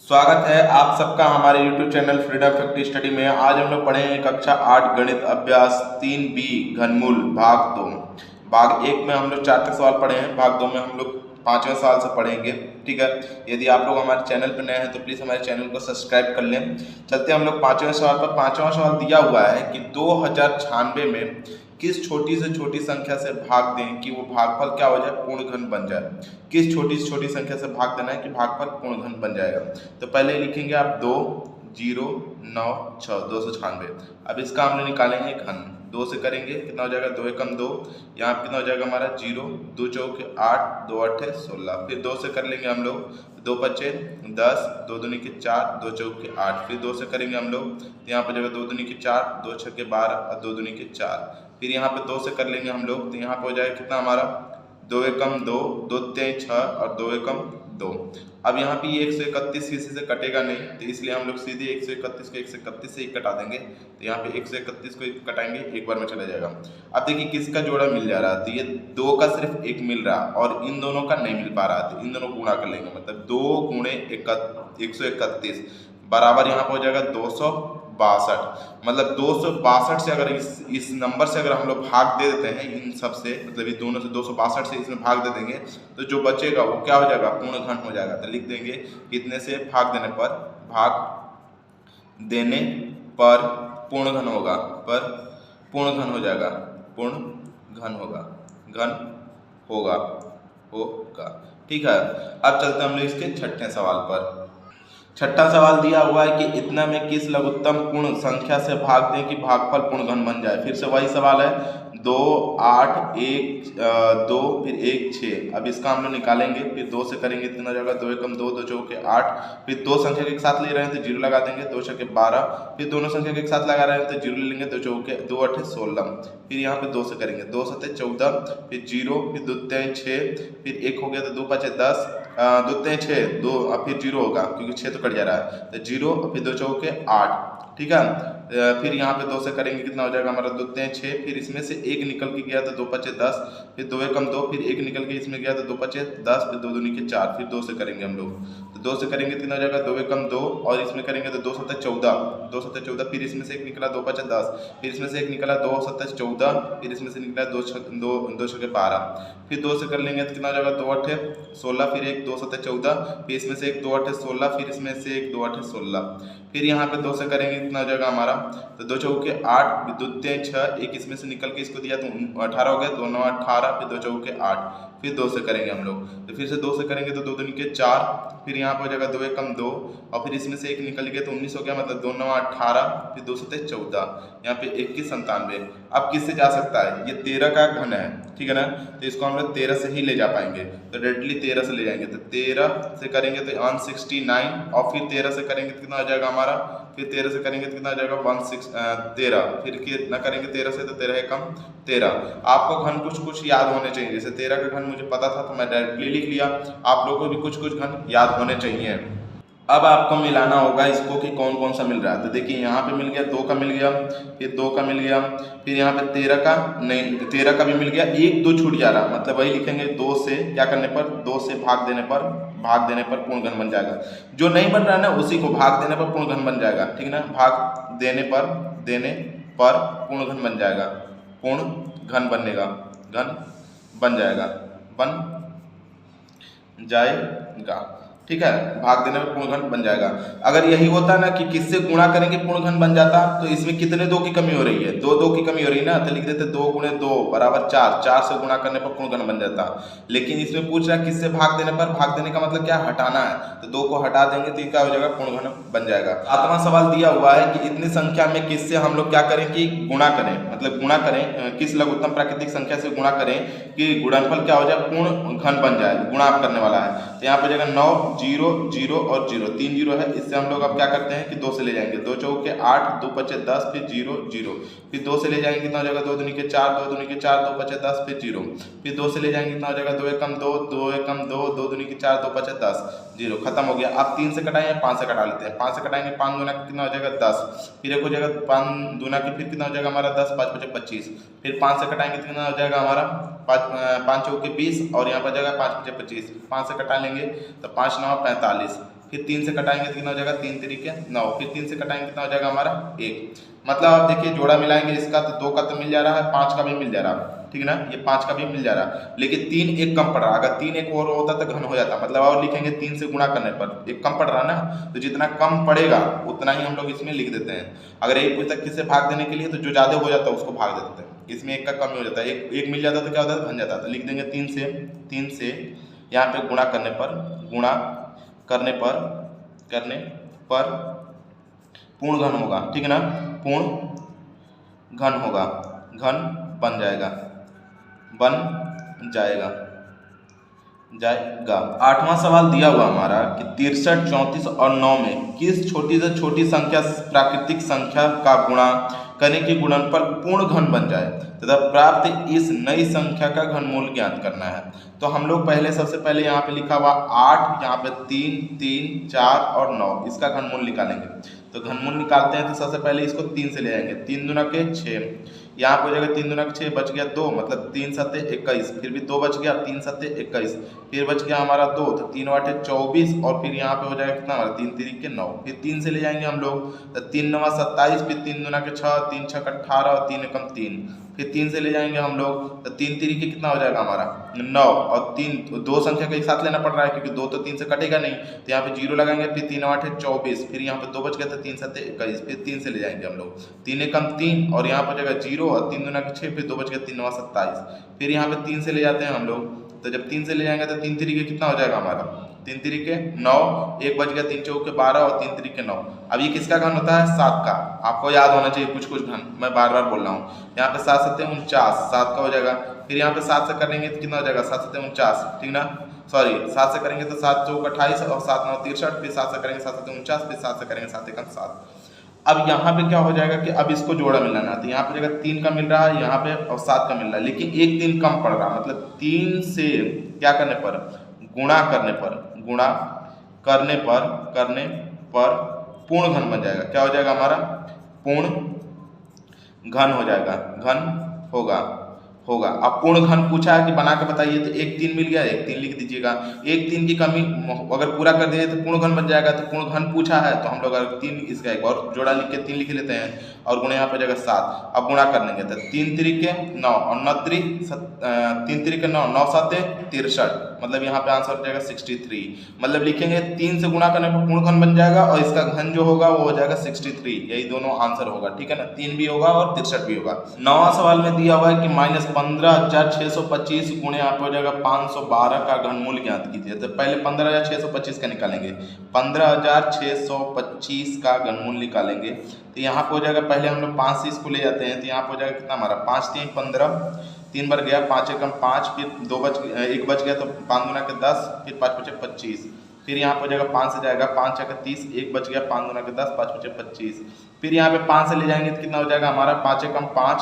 स्वागत है आप सबका हमारे YouTube channel freedom factory study में। आज हम लोग पढ़ेंगे कक्षा 8 गणित अभ्यास 3B घनमूल भाग 2। भाग 1 में हम लोग 4 तक सवाल पढ़े हैं, भाग 2 में हम लोग 5वें सवाल से पढ़ेंगे। ठीक है, यदि आप लोग हमारे चैनल पर नए हैं तो प्लीज़ हमारे चैनल को सब्सक्राइब कर लें। चलते हम लोग 5वें सवाल पर। 5वां सवाल दिया हुआ है कि 2096 में किस छोटी से छोटी संख्या से भाग दें कि वो भागफल क्या हो जाए, पूर्ण घन बन जाए। किस छोटी से छोटी संख्या से भाग देना है कि भागफल पूर्ण घन बन जाएगा। तो पहले लिखेंगे आप 2 0 9 6 296। अब इसका हम लोग निकालेंगे घन। 2 से करेंगे कितना हो जाएगा, 2 एकम 2, यहाँ कितना हो जाएगा हमारा 0, 2 चौके 8, 2 8 16। फिर 2 से कर लेंगे हम लोग, 2 पच्चे 10, 2 दूनी के 4, 2 चौके 8। फिर 2 से करेंगे हम लोग, तो यहाँ पर जाएगा 2 दूनी के 4, 2 छक्के 12 और 2 दूनी के 4। फिर यहाँ पे 2 से कर लेंगे हम लोग, तो यहाँ पे हो जाएगा कितना हमारा 2 एकम 2, 2 तें 6 और 2 एकम 2। अब यहाँ पे ये 131 किसी से कटेगा नहीं, तो इसलिए हम लोग सीधे 131 को 131 से ही कटा देंगे। तो यहाँ पे 131 को कटाएंगे, एक बार में चला जाएगा। अब देखिए किसका जोड़ा मिल जा रहा है, तो ये 2 का सिर्फ 1 मिल रहा और इन दोनों का नहीं मिल पा रहा, तो इन दोनों को गुणा कर लेंगे। मतलब 2 गुणे 131 बराबर यहाँ पर हो जाएगा 262। मतलब 262 से अगर इस नंबर से अगर हम लोग भाग दे देते हैं, इन सब से मतलब ये दोनों से 262 से इसमें भाग दे देंगे, तो जो बचेगा वो क्या हो जाएगा, पूर्ण घन हो जाएगा। तो लिख देंगे कितने से भाग देने पर पूर्ण घन होगा, पर पूर्ण घन हो जाएगा, पूर्ण घन होगा। ठीक है, अब चलते हम लोग इसके छठे सवाल पर। छठा सवाल दिया हुआ है कि इतना में किस लघुत्तम पूर्ण संख्या से भाग दें कि भागफल पूर्ण घन बन जाए। फिर से वही सवाल है, 2 8 1 2 फिर 1 6। अब इसका हम लोग निकालेंगे। फिर 2 से करेंगे, कितना हो जाएगा 2 एकम 2, 2 चौके 8। फिर 2 संख्या के एक साथ ले रहे हैं तो 0 लगा देंगे, 2 छक्के 12। फिर दोनों संख्या के एक साथ लगा रहे हैं तो 0 ले लेंगे, 2 चौके 2 8 16। फिर यहाँ पे 2 से करेंगे, 2 7 14, फिर 0, फिर 2 3 6, फिर 1 हो गया तो 2 5 10, 2 3 6 2, अब फिर 0 होगा क्योंकि 6 तो कट जा रहा है, तो 0 फिर 2 चौके 8। ठीक है, फिर यहाँ पे 2 से करेंगे, कितना हो जाएगा हमारा 2 3 6। फिर इसमें से 1 निकल के गया तो 2 5 10, फिर 2 एकम 2, फिर 1 निकल के इसमें गया तो 2 5 10, फिर 2 दूनी के 4। फिर 2 से करेंगे हम लोग, तो 2 से करेंगे कितना हो जाएगा 2 एकम 2, और इसमें करेंगे तो 2 7 14, 2 7 14। फिर इसमें से 1 निकला 2 5 10, फिर इसमें से 1 निकला 2 7 14, फिर इसमें से निकला 2 6 12। फिर 2 से कर लेंगे तो कितना हो जाएगा 2 8 16, फिर 1 2 7 14, फिर इसमें से 1 2 8 16, फिर इसमें से 1 2 8 16। फिर यहाँ पे 2 से करेंगे, कितना हो जाएगा हमारा, तो 2 चौके 8, 2 3 6, 1 इसमें से निकल के इसको दिया तो 18 हो गया, 2 9 18, फिर 2 चौके 8। फिर 2 से करेंगे हम लोग, तो फिर से 2 से करेंगे तो 2 दूनी के 4, फिर यहाँ पर हो जाएगा 2 एकम 2, और फिर इसमें से 1 निकल गया तो 19 हो गया, मतलब 2 9 18, फिर 2 7 14, यहाँ पे 21 97। अब किससे जा सकता है, ये 13 का घन है, ठीक है ना, तो इसको हम लोग 13 से ही ले जा पाएंगे, तो डायरेक्टली 13 से ले जाएंगे। तो 13 से करेंगे तो 169, और फिर 13 से करेंगे तो कितना हो जाएगा हमारा, फिर 13 से करेंगे तो कितना हो जाएगा 13। फिर कितना करेंगे 13 से, तो 13 एकम 13। आपको घन कुछ याद होने चाहिए, जैसे 13 का घन मुझे पता था तो मैं डायरेक्टली लिख लिया, आप लोगों को भी कुछ घन याद होने चाहिए। अब आपको मिलाना होगा इसको कि कौन कौन सा मिल रहा है। तो देखिए यहाँ पे मिल गया 2 का मिल गया, फिर 2 का मिल गया, फिर यहाँ पे 13 का नहीं, 13 का भी मिल गया, 1 2 छूट जा रहा, मतलब वही लिखेंगे 2 से क्या करने पर, 2 से भाग देने पर पूर्ण घन बन जाएगा। जो नहीं बन रहा है ना उसी को भाग देने पर पूर्ण घन बन जाएगा, ठीक है ना, भाग देने पर पूर्ण घन बन जाएगा, पूर्ण घन बनेगा, घन बन जाएगा, ठीक है, भाग देने में पूर्ण घन बन जाएगा। अगर यही होता ना कि किससे गुणा करेंगे पूर्ण घन बन जाता, तो इसमें कितने 2 की कमी हो रही है, 2 की कमी हो रही है ना, तो लिख देते 2 गुणे 2 बराबर 4, 4 से गुणा करने पर पूर्ण घन बन जाता। लेकिन इसमें पूछ रहा है किससे भाग देने पर, भाग देने का मतलब क्या, हटाना है, तो 2 को हटा देंगे तो क्या हो जाएगा, पूर्ण घन बन जाएगा। 7वां सवाल दिया हुआ है कि इतनी संख्या में किससे हम लोग क्या करें कि गुणा करें, मतलब गुणा करें, किस लघुत्तम प्राकृतिक संख्या से गुणा करें कि गुणनफल क्या हो जाए, पूर्ण घन बन जाए, गुणा करने वाला है। तो यहाँ पर जाएगा 9 0 0 और 0, 3 0 है, इससे हम लोग अब क्या करते हैं कि 2 से ले जाएंगे, 2 चौके 8, 2 5 10, फिर 0 0, फिर 2 से ले जाएंगे, कितना हो जाएगा 2 दूनी के 4, 2 दूनी के 4, 2 5 10, फिर 0, फिर 2 से ले जाएंगे, कितना हो जाएगा 2 एकम 2, 2 एकम 2, 2 दूनी के 4, 2 5 10, 0, खत्म हो गया। अब 3 से कटाएंगे, 5 से कटा लेते हैं, 5 से कटाएंगे, 5 दूना कितना हो जाएगा 10, फिर एक हो जाएगा 5 दूना की, फिर कितना हो जाएगा हमारा 10, 5 5 25, फिर 5 से कटाएंगे कितना हो जाएगा हमारा 5 चौके 20, और यहाँ पर जाएगा 5 5 25, 5 से कटा लेंगे तो 5 9 45, फिर 3 से कटाएंगे तो कितना हो जाएगा 3 तरीके 9, फिर 3 से कटाएंगे कितना हो जाएगा हमारा 1। मतलब आप देखिए जोड़ा मिलाएंगे इसका तो 2 का तो मिल जा रहा है, 5 का भी मिल जा रहा है, ठीक है ना, ये 5 का भी मिल जा रहा है, लेकिन 3 एक कम पड़ रहा है। अगर 3 एक और होता तो घन हो जाता, मतलब और लिखेंगे 3 से गुणा करने पर, एक कम पड़ रहा है ना, तो जितना कम पड़ेगा उतना ही हम लोग इसमें लिख देते हैं। अगर एक पूछता किससे भाग देने के लिए तो जो ज्यादा हो जाता है उसको भाग देते हैं, इसमें एक का कम हो जाता है, एक मिल जाता तो क्या होता है घन जाता, तो लिख देंगे 3 से यहाँ पे गुणा करने पर पूर्ण घन होगा, ठीक है ना, पूर्ण घन होगा, घन बन जाएगा 8वां सवाल दिया हुआ हमारा कि 63, 34 और 9 में किस छोटी से छोटी संख्या प्राकृतिक संख्या का गुणा करने के गुणनफल पूर्ण घन बन जाए तथा प्राप्त इस नई संख्या का घनमूल ज्ञात करना है। तो हम लोग सबसे पहले यहाँ पे लिखा हुआ 8, यहाँ पे 3, 3, 4 और 9, इसका घनमूल निकालेंगे। तो घनमूल निकालते हैं तो सबसे पहले इसको 3 से ले जाएंगे, 3 दूना के 6, यहाँ पे हो जाएगा 3 दूना के 6, बच गया 2, मतलब 3 सत्ते 21, फिर भी 2 बच गया, 3 सत्ते 21, फिर बच गया हमारा 2, तो 3 वाटे 24, और फिर यहाँ पे हो जाएगा कितना हमारा 3 तरीके 9, फिर 3 से ले जाएंगे हम लोग, तो 3 9 27, फिर 3 दूना के 6, 3 6 18 और 3 एकम 3, फिर 3 से ले जाएंगे हम लोग, तो 3 तरीके कितना हो जाएगा हमारा 9, और 3 दो संख्या का एक साथ लेना पड़ रहा है क्योंकि 2 तो 3 से कटेगा नहीं, तो यहाँ पे 0 लगाएंगे, फिर 3 8 24, फिर यहाँ पे 2 बच गया था, 3 7 21, फिर 3 से ले जाएंगे हम लोग, 3 एकम 3, और यहाँ पर जगह 0 और 3 दूना के 6, फिर 2 बच गया 3 9 27, फिर यहाँ पे 3 से ले जाते हैं हम लोग, तो जब 3 से ले जाएंगे तो 3 तरीके कितना हो जाएगा हमारा 3 तरीके 9, 1 बच गया, 3 चौके 12 और 3 तरीके 9। अब ये किसका घन होता है 7 का, आपको याद होना चाहिए कुछ घन, मैं बार बार बोल रहा हूँ। यहाँ पे 7 7 49, 7 का हो जाएगा, फिर यहाँ पे 7 से करेंगे तो कितना हो जाएगा 7 7 49, ठीक ना, सॉरी 7 से करेंगे तो 7 चौक 28 और 7 9 63, फिर 7 से करेंगे 7 7 49, फिर 7 से करेंगे 7 एकम 7। अब यहाँ पे क्या हो जाएगा कि अब इसको जोड़ा मिलाना है, तो यहाँ पे जगह 3 का मिल रहा है यहाँ पे और 7 का मिल रहा है, लेकिन एक 3 कम पड़ रहा है, मतलब 3 से क्या करने पर गुणा करने पर पूर्ण घन बन जाएगा, क्या हो जाएगा हमारा पूर्ण घन हो जाएगा, घन होगा। अब पूर्ण घन पूछा है कि बना के बताइए, तो 1 3 मिल गया, 1 3 लिख दीजिएगा, 1 3 की कमी अगर पूरा कर दिए तो पूर्ण घन बन जाएगा, तो पूर्ण घन पूछा है तो हम लोग अगर 3 इसका एक और जोड़ा लिख के 3 लिख लेते हैं और गुणे यहाँ पे जगह 7, अब गुणा कर लेंगे तो 3 तरीके 9 और 9 3 तरीके 9 9 7 63, मतलब यहाँ पे आंसर हो जाएगा 63, मतलब लिखेंगे 3 से गुणा करने पर पूर्ण घन बन जाएगा और इसका घन जो होगा वो हो जाएगा 63, यही दोनों आंसर होगा, ठीक है ना, 3 भी होगा और 63 भी होगा। 9वां सवाल में दिया हुआ है कि -15,625 गुणे यहाँ पे हो जाएगा 512 का घनमूल ज्ञात कीजिए। तो पहले 15,625 का निकालेंगे, 15,625 का घनमूल निकालेंगे, तो यहाँ पे हो जाएगा पहले हम लोग 5 से इसको ले जाते हैं, तो यहाँ पे हो जाएगा कितना हमारा 5 3 15, 3 बार गया, 5 एकम 5, फिर 1 बच गया तो 5 दूना के 10, फिर 5 बचे 25, फिर यहाँ पे हो जाएगा 5 से जाएगा 5 छक्का 30, 1 बच गया, 5 दूना के 10, 5 बचे 25, फिर यहाँ पे 5 से ले जाएंगे तो कितना हो जाएगा हमारा 5 एकम 5,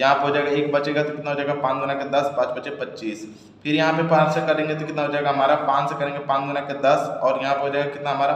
यहाँ पे हो जाएगा 1 बचेगा तो कितना हो जाएगा 5 दूना के 10, 5 बचे 25, फिर यहाँ पे 5 से करेंगे तो कितना हो जाएगा हमारा 5 से करेंगे 5 दूना के 10, और यहाँ पे हो जाएगा कितना हमारा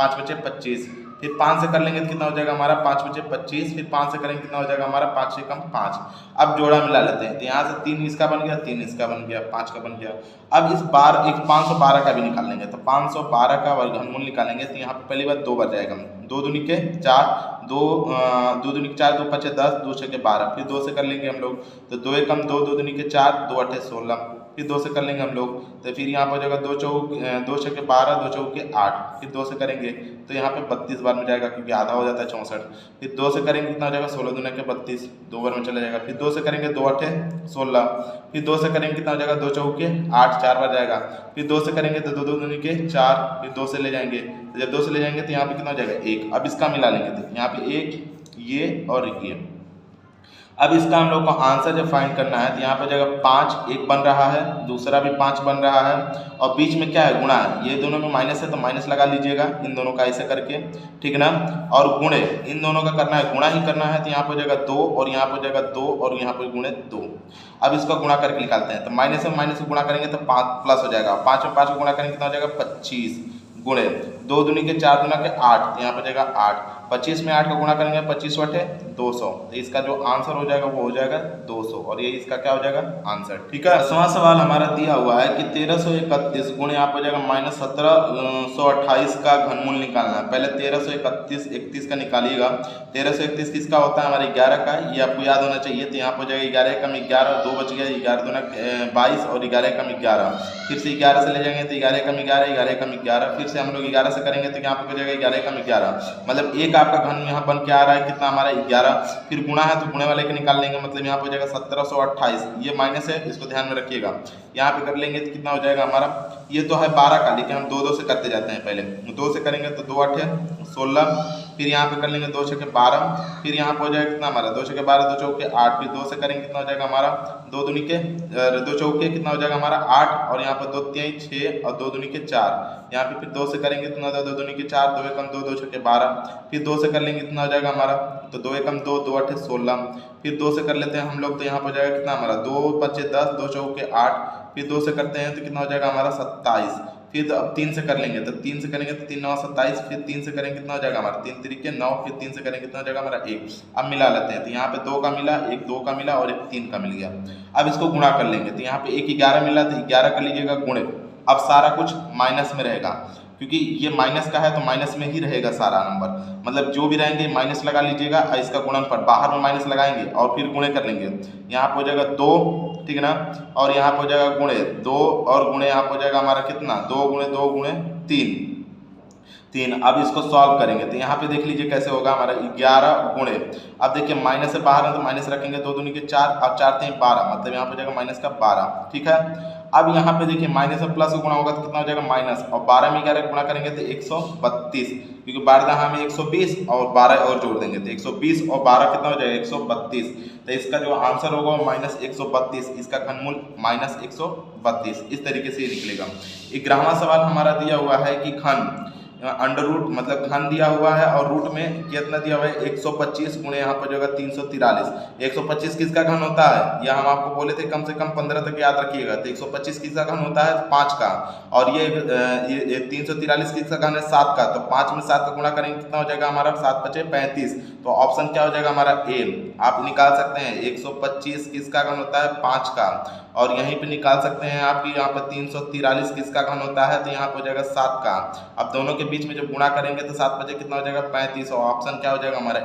5 बचे 25, फिर 5 से कर लेंगे तो कितना हो जाएगा हमारा 5 बचे 25, फिर 5 से करेंगे कितना हो जाएगा हमारा 5 एकम 5। अब जोड़ा मिला लेते हैं, तो यहाँ से 3 इसका बन गया, 3 इसका बन गया, 5 का बन गया। अब इस बार 512 का भी निकाल लेंगे, तो 512 का वर्गमूल निकालेंगे, तो यहाँ पे पहली बार 2 बार जाएगा, 2 दूनी के 4, 2 दूनी के 4, 2 5 10, 2 6 के 12, फिर 2 से कर लेंगे हम लोग, तो 2 एकम 2, 2 दूनी के 4, 2 8 16, फिर 2 से कर लेंगे हम लोग, तो फिर यहाँ पर हो जाएगा 2 6 के 12, 2 चौक के 8, फिर 2 से करेंगे तो यहाँ पे 32 बार में जाएगा क्योंकि आधा हो जाता है 64, फिर 2 से करेंगे कितना हो जाएगा 16 दूना के 32, 2 बार में चला जाएगा, फिर 2 से करेंगे 2 8 16, फिर 2 से करेंगे कितना हो जाएगा 2 चौक के 8, 4 बार जाएगा, फिर 2 से करेंगे तो 2 2 दूनी के 4, फिर 2 से ले जाएंगे, तो जब 2 से ले जाएंगे तो यहाँ पे कितना हो जाएगा 1। अब इसका मिला लेंगे, तो यहाँ पे 1 ये और ये। अब इसका हम लोग को आंसर जब फाइंड करना है, तो यहाँ पे जगह 5 एक बन रहा है, दूसरा भी 5 बन रहा है, और बीच में क्या है गुणा है, ये दोनों में माइनस है तो माइनस लगा लीजिएगा इन दोनों का ऐसे करके, ठीक है ना, और गुणे इन दोनों का करना है, गुणा ही करना है, तो यहाँ पे हो जाएगा 2 और यहाँ पे हो जाएगा 2 और यहाँ पे गुणे 2। अब इसका गुणा करके निकालते हैं, तो माइनस में माइनस को गुणा करेंगे तो 5 प्लस हो जाएगा, 5 में 5 को गुणा करेंगे कितना हो जाएगा 25 गुणे 2 दूनी के 4 दूना के 8, यहाँ पे जाएगा 8, 25 में 8 का गुणा करेंगे 25 बटे 200, तो इसका जो आंसर हो जाएगा वो हो जाएगा 200 और ये इसका क्या हो जाएगा आंसर। ठीक है, 10वां सवाल हमारा दिया हुआ है कि 1331 गुणे यहाँ पर हो जाएगा माइनस 1728 का घनमूल निकालना है। पहले 1331 का निकालिएगा। 1331 किसका होता है, हमारे 11 का, ये आपको याद होना चाहिए। तो यहाँ पर हो जाएगा 11 कम 11, 2 बच गया, 11 दूना 22 और 11 कम 11, फिर से 11 से ले जाएंगे तो 11 कम 11, 11 कम 11, फिर से हम लोग 11 से करेंगे तो यहाँ पर हो जाएगा 11 कम 11, मतलब एक आपका घन यहाँ बन के आ रहा है कितना हमारा 11, फिर गुणा है तो गुणे वाले के निकाल लेंगे, मतलब यहाँ पर हो जाएगा 1728, ये माइनस है, इसको ध्यान में रखिएगा। यहाँ पे कर लेंगे तो कितना हो जाएगा हमारा, ये तो है 12 का, लेकिन हम 2 से करते जाते हैं। पहले 2 से करेंगे तो 2 8 16, फिर यहाँ पे कर लेंगे 2 6 12, फिर यहाँ पे हो जाएगा कितना हमारा 2 6 12, 2 चौके 8, फिर 2 से करेंगे कितना हो जाएगा हमारा 2 दूनी के 2 चौके कितना हो जाएगा हमारा 8, और यहाँ पर 2 3 6 और 2 दूनी के 4, यहाँ पे फिर 2 से करेंगे कितना हो जाएगा 2 दूनी के 4, 2 एकम 2, 2 छके 12, फिर 2 से कर लेंगे कितना हो जाएगा हमारा, तो 2 एकम 2, 2 8 16, फिर 2 से कर लेते हैं हम लोग, तो यहाँ पर हो जाएगा कितना हमारा 2 5 10, 2 चौके 8, फिर 2 से करते हैं तो कितना हो जाएगा हमारा 27, फिर तो अब 3 से कर लेंगे तो 3 से करेंगे तो 3 9 27, फिर 3 से करेंगे कितना हो जाएगा हमारा 3 3 9, फिर 3 से करेंगे कितना हो जाएगा हमारा 1। अब मिला लेते हैं तो यहाँ पे 2 का मिला, एक 2 का मिला और एक 3 का मिल गया। अब इसको गुणा कर लेंगे तो यहाँ पे एक 11 मिला तो 11 कर लीजिएगा गुणे, अब सारा कुछ माइनस में रहेगा क्योंकि ये माइनस का है तो माइनस में ही रहेगा सारा नंबर, मतलब जो भी रहेंगे माइनस लगा लीजिएगा, इसका गुणनफल बाहर में माइनस लगाएंगे और फिर गुणे कर लेंगे। यहाँ पे हो जाएगा 2, ठीक है ना, और यहाँ पे हो जाएगा गुणे 2 और गुणे यहाँ पे हो जाएगा हमारा कितना 2 गुणे 2 गुणे 3। अब इसको सॉल्व करेंगे तो यहाँ पे देख लीजिए कैसे होगा हमारा 11 गुणे, अब देखिए माइनस से बाहर है तो माइनस रखेंगे 2 दूनी के 4 और 4 3 12, मतलब यहाँ पे हो जाएगा माइनस का 12। ठीक है, अब यहाँ पे देखिए माइनस में प्लस गुणा होगा तो कितना हो जाएगा माइनस, और 12 में 11 गुणा करेंगे तो 132, क्योंकि 12 में 120 और 12 और जोड़ देंगे तो 120 और 12 कितना हो जाएगा 132, तो इसका जो आंसर होगा वो माइनस 132, इसका घनमूल माइनस 132, इस तरीके से निकलेगा। 11वां सवाल हमारा दिया हुआ है कि घन अंडर रूट, मतलब घन दिया हुआ है और रूट में कितना दिया हुआ है 125 गुणे यहाँ पर जो है 343। 125 किसका घन होता है, यह हम आपको बोले थे कम से कम 15 तक याद रखिएगा। तो 125 किसका घन होता है 5 का, और ये 343 किसका घन है 7 का, तो 5 में 7 का गुणा करेंगे कितना हो जाएगा हमारा 7 5 35, तो ऑप्शन क्या हो जाएगा हमारा ए। आप निकाल सकते हैं 125 किसका घन होता है 5 का, और यहीं पे निकाल सकते हैं आप कि यहाँ पर 343 किसका घन होता है, तो यहाँ पर हो जाएगा 7 का। अब दोनों के बीच में जब गुणा करेंगे तो 7 बजे कितना हो जाएगा 35, और ऑप्शन क्या हो जाएगा हमारा